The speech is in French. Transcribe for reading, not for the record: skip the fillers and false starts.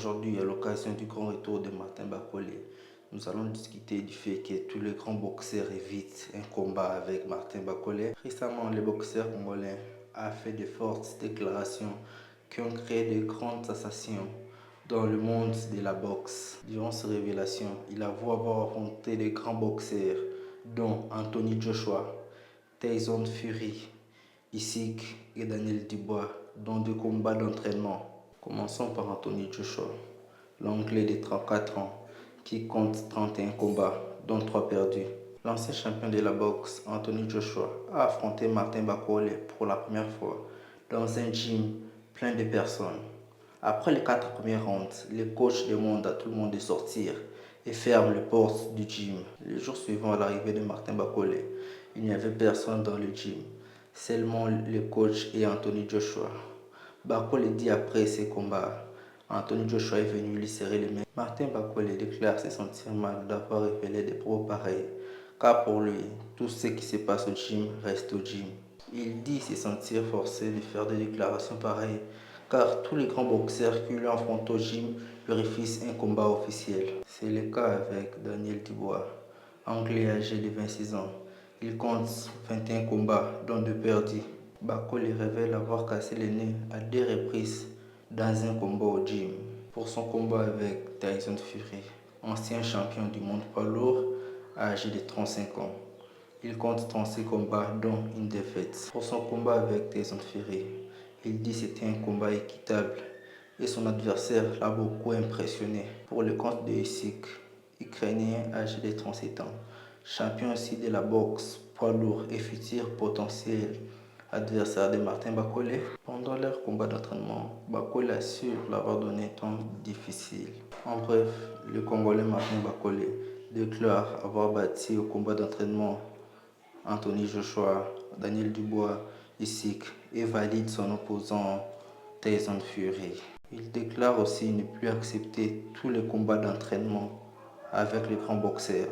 Aujourd'hui, à l'occasion du grand retour de Martin Bacolé, nous allons discuter du fait que tous les grands boxeurs évitent un combat avec Martin Bacolé. Récemment, le boxeur congolais a fait de fortes déclarations qui ont créé de grandes sensations dans le monde de la boxe. Durant ces révélations, il avoue avoir affronté de grands boxeurs dont Anthony Joshua, Tyson Fury, Usyk et Daniel Dubois dans des combats d'entraînement. Commençons par Anthony Joshua, l'Anglais de 34 ans qui compte 31 combats, dont 3 perdus. L'ancien champion de la boxe, Anthony Joshua, a affronté Martin Bacolé pour la première fois dans un gym plein de personnes. Après les 4 premiers rounds, le coach demande à tout le monde de sortir et ferme les portes du gym. Le jour suivant à l'arrivée de Martin Bacolé, il n'y avait personne dans le gym, seulement le coach et Anthony Joshua. Bacolé dit après ses combats, Anthony Joshua est venu lui serrer les mains. Martin Bacolé déclare se sentir mal d'avoir révélé des propos pareils, car pour lui, tout ce qui se passe au gym reste au gym. Il dit se sentir forcé de faire des déclarations pareilles, car tous les grands boxeurs qui lui affrontent au gym lui refusent un combat officiel. C'est le cas avec Daniel Dubois, anglais âgé de 26 ans. Il compte 21 combats, dont 2 perdus. Bacolé révèle avoir cassé le nez à 2 reprises dans un combat au gym. Pour son combat avec Tyson Fury, ancien champion du monde poids lourd, âgé de 35 ans. Il compte 36 combats, dont une défaite. Pour son combat avec Tyson Fury, il dit que c'était un combat équitable et son adversaire l'a beaucoup impressionné. Pour le compte de Usyk, Ukrainien âgé de 37 ans, champion aussi de la boxe poids lourd et futur potentiel adversaire de Martin Bacolé. Pendant leur combat d'entraînement, Bacolé assure l'avoir donné un temps difficile. En bref, le Congolais Martin Bacolé déclare avoir battu au combat d'entraînement Anthony Joshua, Daniel Dubois, Usyk et valide son opposant Tyson Fury. Il déclare aussi ne plus accepter tous les combats d'entraînement avec les grands boxeurs.